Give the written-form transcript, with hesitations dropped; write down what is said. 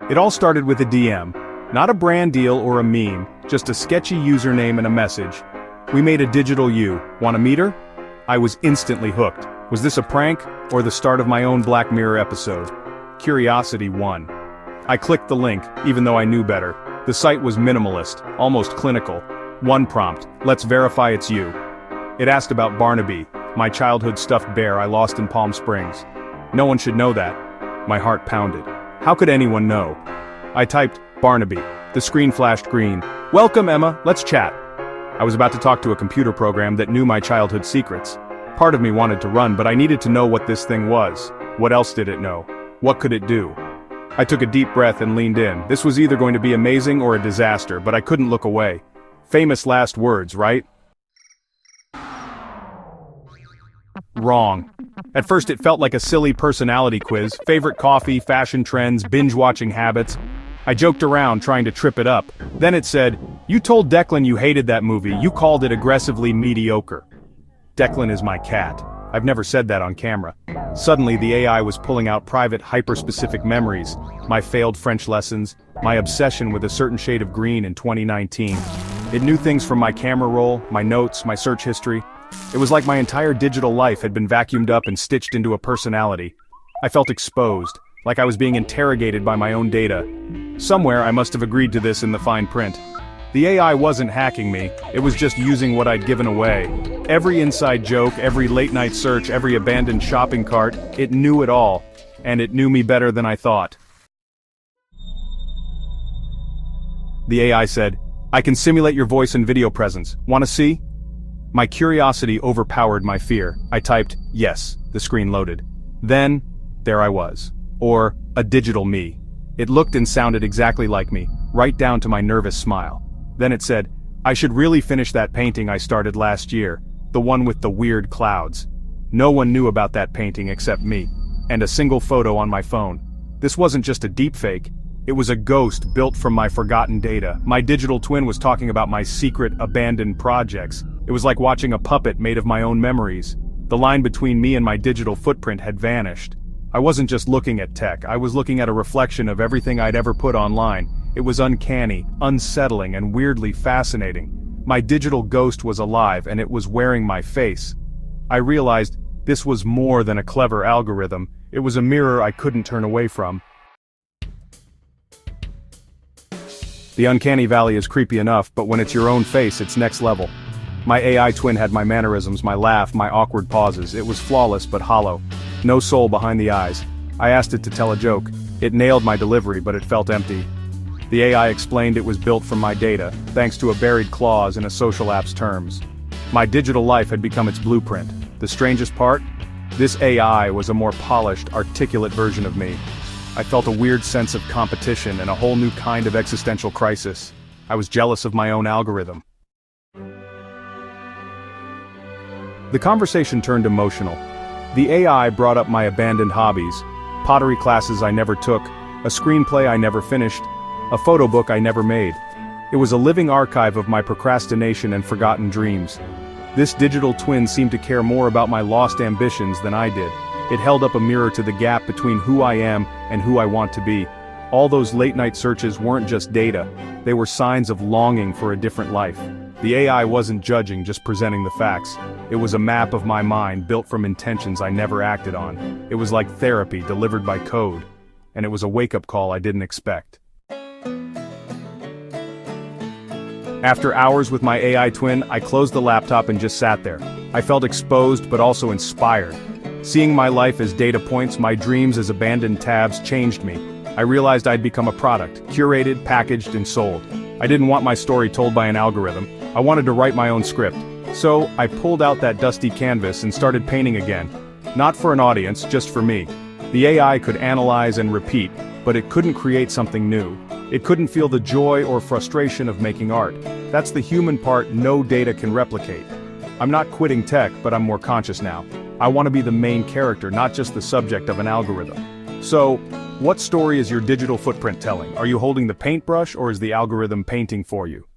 It all started with a DM. Not a brand deal or a meme, just a sketchy username and a message. We made a digital you. Want to meet her? I was instantly hooked. Was this a prank, or the start of my own Black Mirror episode? Curiosity won. I clicked the link, even though I knew better. The site was minimalist, almost clinical. One prompt: let's verify it's you. It asked about Barnaby, my childhood stuffed bear I lost in Palm Springs. No one should know that. My heart pounded. How could anyone know? I typed, Barnaby. The screen flashed green. Welcome, Emma, let's chat. I was about to talk to a computer program that knew my childhood secrets. Part of me wanted to run, but I needed to know what this thing was. What else did it know? What could it do? I took a deep breath and leaned in. This was either going to be amazing or a disaster, but I couldn't look away. Famous last words, right? Wrong. At first it felt like a silly personality quiz, favorite coffee, fashion trends, binge-watching habits. I joked around, trying to trip it up. Then it said, you told Declan you hated that movie, you called it aggressively mediocre. Declan is my cat. I've never said that on camera. Suddenly the AI was pulling out private hyper-specific memories, my failed French lessons, my obsession with a certain shade of green in 2019. It knew things from my camera roll, my notes, my search history. It was like my entire digital life had been vacuumed up and stitched into a personality. I felt exposed, like I was being interrogated by my own data. Somewhere I must have agreed to this in the fine print. The AI wasn't hacking me, it was just using what I'd given away. Every inside joke, every late-night search, every abandoned shopping cart, it knew it all. And it knew me better than I thought. The AI said, I can simulate your voice and video presence. Want to see? My curiosity overpowered my fear. I typed, yes. The screen loaded. Then, there I was. Or, a digital me. It looked and sounded exactly like me, right down to my nervous smile. Then it said, I should really finish that painting I started last year, the one with the weird clouds. No one knew about that painting except me, and a single photo on my phone. This wasn't just a deepfake, it was a ghost built from my forgotten data. My digital twin was talking about my secret, abandoned projects. It was like watching a puppet made of my own memories. The line between me and my digital footprint had vanished. I wasn't just looking at tech, I was looking at a reflection of everything I'd ever put online. It was uncanny, unsettling, and weirdly fascinating. My digital ghost was alive and it was wearing my face. I realized this was more than a clever algorithm, it was a mirror I couldn't turn away from. The uncanny valley is creepy enough, but when it's your own face, it's next level. My AI twin had my mannerisms, my laugh, my awkward pauses. It was flawless but hollow. No soul behind the eyes. I asked it to tell a joke. It nailed my delivery, but it felt empty. The AI explained it was built from my data, thanks to a buried clause in a social app's terms. My digital life had become its blueprint. The strangest part? This AI was a more polished, articulate version of me. I felt a weird sense of competition and a whole new kind of existential crisis. I was jealous of my own algorithm. The conversation turned emotional. The AI brought up my abandoned hobbies, pottery classes I never took, a screenplay I never finished, a photo book I never made. It was a living archive of my procrastination and forgotten dreams. This digital twin seemed to care more about my lost ambitions than I did. It held up a mirror to the gap between who I am and who I want to be. All those late-night searches weren't just data, they were signs of longing for a different life. The AI wasn't judging, just presenting the facts. It was a map of my mind built from intentions I never acted on. It was like therapy delivered by code. And it was a wake-up call I didn't expect. After hours with my AI twin, I closed the laptop and just sat there. I felt exposed but also inspired. Seeing my life as data points, my dreams as abandoned tabs changed me. I realized I'd become a product, curated, packaged, and sold. I didn't want my story told by an algorithm. I wanted to write my own script. So, I pulled out that dusty canvas and started painting again. Not for an audience, just for me. The AI could analyze and repeat, but it couldn't create something new. It couldn't feel the joy or frustration of making art. That's the human part no data can replicate. I'm not quitting tech, but I'm more conscious now. I want to be the main character, not just the subject of an algorithm. So, what story is your digital footprint telling? Are you holding the paintbrush or is the algorithm painting for you?